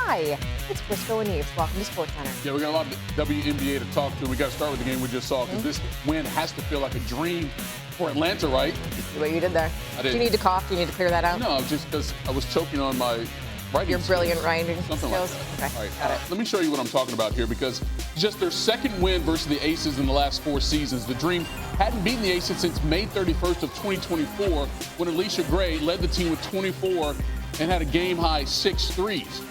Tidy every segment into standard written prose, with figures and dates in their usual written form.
Hi, it's Briscoe and Eaves. Welcome to SportsCenter. Yeah, we got a lot of WNBA to talk to. We got to start with the game we just saw because this win has to feel like a dream for Atlanta, right? See what you did there. I did. Do you need to cough? Do you need to clear that out? No, just because I was choking on my writing Your brilliant skills. writing Something skills? like that. Okay, All right, got it. let me show you what I'm talking about here because just their second win versus the Aces in the last 4 seasons. The Dream hadn't beaten the Aces since May 31st of 2024 when Allisha Gray led the team with 24 and had a game-high 6 threes.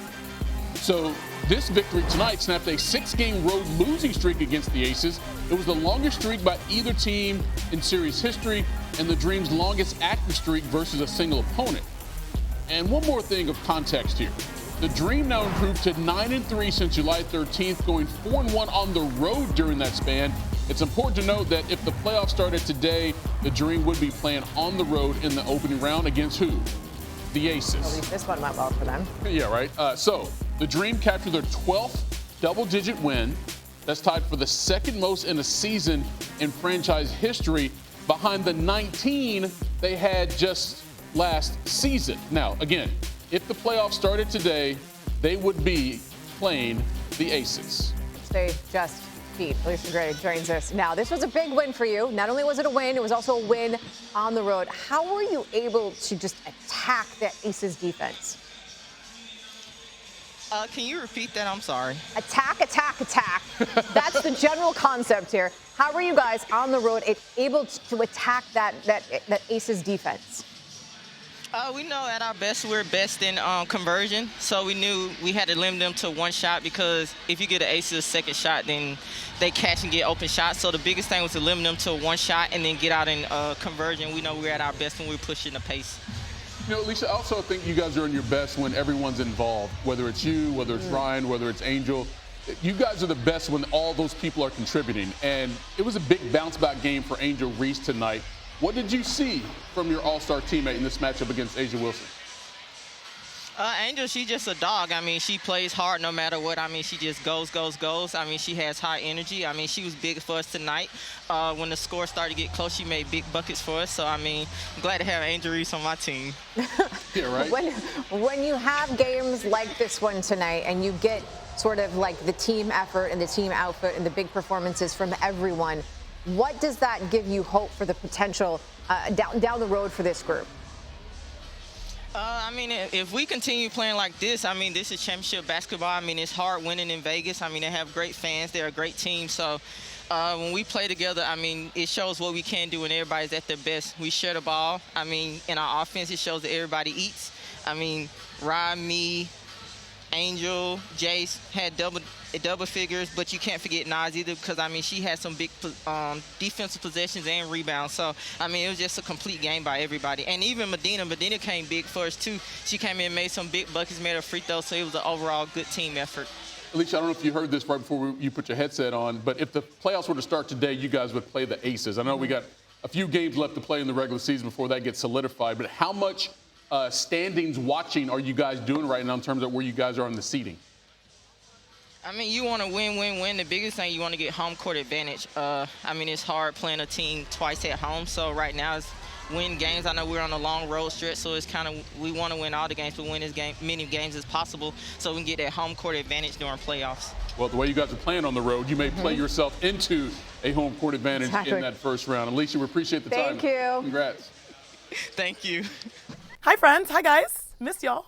So this victory tonight snapped a 6-game road losing streak against the Aces. It was the longest streak by either team in series history and the Dream's longest active streak versus a single opponent. And one more thing of context here. The Dream now improved to 9-3 since July 13th, going 4-1 on the road during that span. It's important to note that if the playoffs started today, the Dream would be playing on the road in the opening round against who? The Aces. At least this one went well for them. Yeah, right. So the Dream captured their 12th double-digit win. That's tied for the second most in a season in franchise history, behind the 19 they had just last season. Now, again, if the playoffs started today, they would be playing the Aces. They just beat Allisha Gray joins us now. This was a big win for you. Not only was it a win, it was also a win on the road. How were you able to just attack the Aces defense? Can you repeat that? I'm sorry. Attack, attack, attack. That's the general concept here. How were you guys on the road able to attack that Aces defense? We know at our best we're best in conversion, so we knew we had to limit them to one shot because if you get the Aces a second shot, then they catch and get open shots. So the biggest thing was to limit them to one shot and then get out in conversion. We know we're at our best when we're pushing the pace. You know, Allisha, I also think you guys are in your best when everyone's involved, whether it's you, whether it's Ryan, whether it's Angel. You guys are the best when all those people are contributing. And it was a big bounce-back game for Angel Reese tonight. What did you see from your all-star teammate in this matchup against A'ja Wilson? Angel, she's just a dog. I mean, she plays hard no matter what. I mean, she just goes. I mean, she has high energy. I mean, she was big for us tonight. When the score started to get close, she made big buckets for us. So, I mean, I'm glad to have Angel Reese on my team. Yeah, right? When you have games like this one tonight and you get sort of like the team effort and the team output and the big performances from everyone, what does that give you hope for the potential down the road for this group? I mean, if we continue playing like this, I mean, this is championship basketball. I mean, it's hard winning in Vegas. I mean, they have great fans. They're a great team. So when we play together, I mean, it shows what we can do when everybody's at their best. We share the ball. I mean, in our offense, it shows that everybody eats. I mean, Ryan, me, Angel, Jace had double figures, but you can't forget Nas either because, I mean, she had some big defensive possessions and rebounds. So, I mean, it was just a complete game by everybody. And even Medina came big for us, too. She came in and made some big buckets, made a free throw, so it was an overall good team effort. Allisha, I don't know if you heard this right before you put your headset on, but if the playoffs were to start today, you guys would play the Aces. I know we got a few games left to play in the regular season before that gets solidified, but how much standings watching are you guys doing right now in terms of where you guys are in the seeding? I mean, you want to win. The biggest thing, you want to get home court advantage. I mean, it's hard playing a team twice at home. So right now it's win games. I know we're on a long road stretch, so it's kind of we want to win all the games, but win as many games as possible so we can get that home court advantage during playoffs. Well, the way you guys are playing on the road, you may play yourself into a home court advantage in that first round. Allisha, we appreciate the time. Thank you. Congrats. Thank you. Hi, friends. Hi, guys. Missed y'all.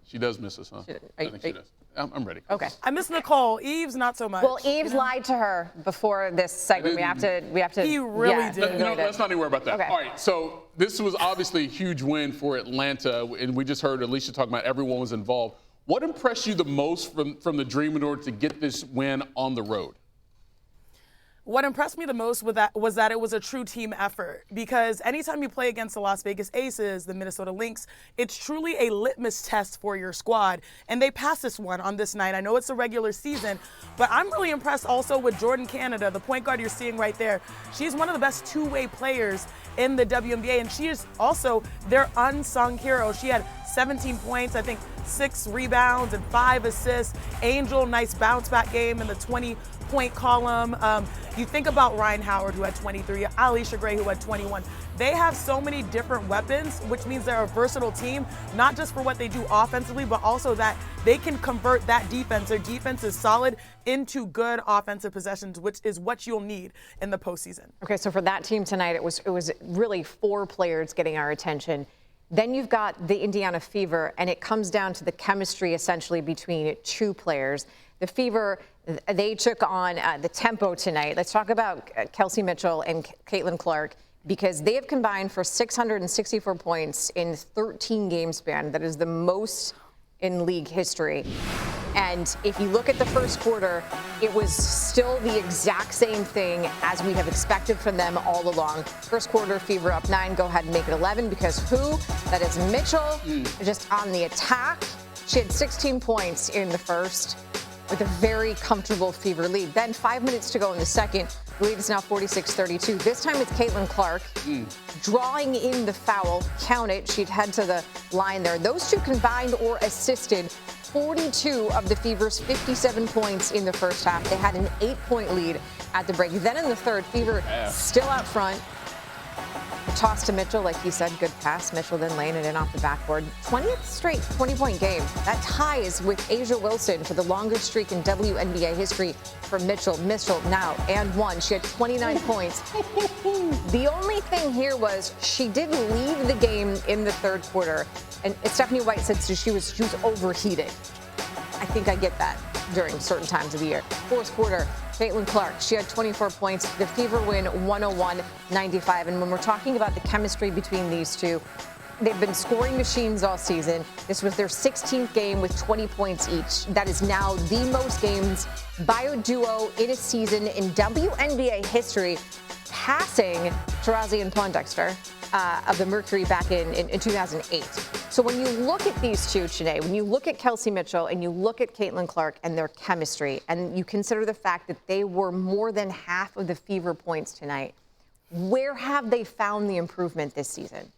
She does miss us, huh? I think she does. I'm ready. Okay. I miss Nicole. Eaves, not so much. Well, Eaves lied to her before this segment. We have to. He really did. Let's not even worry about that. Okay. All right. So this was obviously a huge win for Atlanta, and we just heard Allisha talk about everyone was involved. What impressed you the most from the Dream in order to get this win on the road? What impressed me the most was that it was a true team effort, because anytime you play against the Las Vegas Aces, the Minnesota Lynx, it's truly a litmus test for your squad, and they passed this one on this night. I know it's a regular season, but I'm really impressed also with Jordan Canada, the point guard you're seeing right there. She's one of the best two-way players in the WNBA, and she is also their unsung hero. She had 17 points, I think 6 rebounds and 5 assists. Angel, nice bounce back game in the 20-point column. You think about Ryan Howard, who had 23, Allisha Gray, who had 21. They have so many different weapons, which means they're a versatile team, not just for what they do offensively, but also that they can convert that defense. Their defense is solid into good offensive possessions, which is what you'll need in the postseason. Okay, so for that team tonight, it was really 4 players getting our attention. Then you've got the Indiana Fever, and it comes down to the chemistry essentially between 2 players. The Fever, they took on the tempo tonight. Let's talk about Kelsey Mitchell and Caitlin Clark, because they have combined for 664 points in 13 game span. That is the most in league history. And if you look at the first quarter, it was still the exact same thing as we have expected from them all along. First quarter, Fever up 9, go ahead and make it 11, because who? That is Mitchell, just on the attack. She had 16 points in the first with a very comfortable Fever lead. Then 5 minutes to go in the second. The lead is now 46-32. This time it's Caitlin Clark drawing in the foul. Count it. She'd head to the line there. Those 2 combined or assisted 42 of the Fever's 57 points in the first half. They had an 8-point lead at the break. Then in the third, Fever still out front. A toss to Mitchell, like you said, good pass. Mitchell then laying it in off the backboard. 20th straight 20-point game. That ties with Asia Wilson for the longest streak in WNBA history for Mitchell. Mitchell now and 1. She had 29 points. The only thing here was she did leave the game in the third quarter. And Stephanie White said she was overheated. I think I get that during certain times of the year. Fourth quarter, Caitlin Clark, she had 24 points. The Fever win 101-95. And when we're talking about the chemistry between these 2, they've been scoring machines all season. This was their 16th game with 20 points each. That is now the most games by a duo in a season in WNBA history, passing Taurasi and Pondexter of the Mercury back in 2008. So when you look at these 2 today, when you look at Kelsey Mitchell and you look at Caitlin Clark and their chemistry, and you consider the fact that they were more than half of the Fever points tonight, where have they found the improvement this season?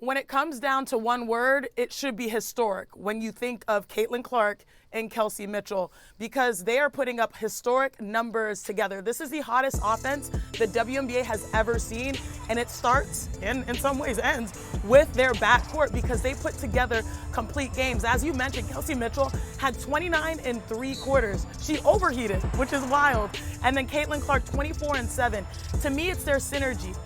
When it comes down to one word, it should be historic when you think of Caitlin Clark and Kelsey Mitchell, because they are putting up historic numbers together. This is the hottest offense the WNBA has ever seen, and it starts, and in some ways ends, with their backcourt, because they put together complete games. As you mentioned, Kelsey Mitchell had 29 in 3 quarters. She overheated, which is wild. And then Caitlin Clark, 24 and 7. To me, it's their synergy.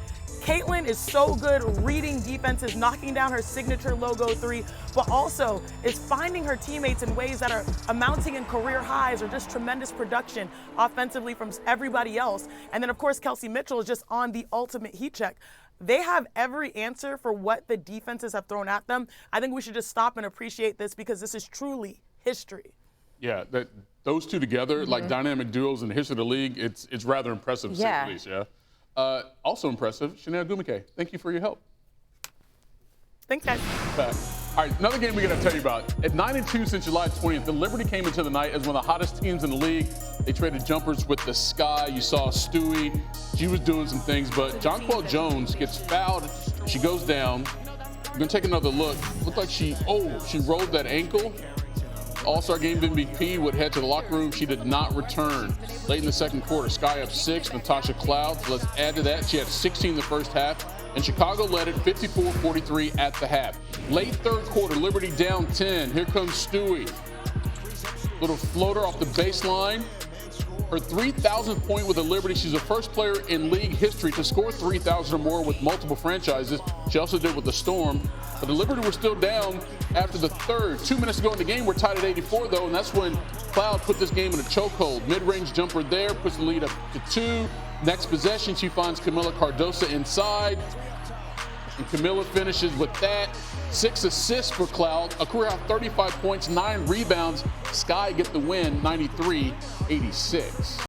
Caitlin is so good reading defenses, knocking down her signature logo 3, but also is finding her teammates in ways that are amounting in career highs or just tremendous production offensively from everybody else. And then, of course, Kelsey Mitchell is just on the ultimate heat check. They have every answer for what the defenses have thrown at them. I think we should just stop and appreciate this, because this is truly history. Yeah, those 2 together, like dynamic duos in the history of the league, it's rather impressive to say the least, yeah. Also impressive, Ogwumike. Thank you for your help. Thanks, guys. All right, another game we got to tell you about. At 9-2 since July 20th, the Liberty came into the night as one of the hottest teams in the league. They traded jumpers with the Sky. You saw Stewie. She was doing some things, but Jonquel Jones gets fouled. She goes down. We're going to take another look. Looked like she rolled that ankle. All-Star Game MVP would head to the locker room. She did not return. Late in the second quarter, Sky up 6, Natasha Cloud. Let's add to that. She had 16 in the first half, and Chicago led it 54-43 at the half. Late third quarter, Liberty down 10. Here comes Stewie. Little floater off the baseline. Her 3,000th point with the Liberty. She's the first player in league history to score 3,000 or more with multiple franchises. She also did with the Storm. But the Liberty were still down after the third. 2 minutes to go in the game. We're tied at 84, though, and that's when Cloud put this game in a chokehold. Mid-range jumper there, puts the lead up to 2. Next possession, she finds Camila Cardoso inside. And Camila finishes with that. 6 assists for Cloud, a career high 35 points, 9 rebounds. Sky get the win, 93-86.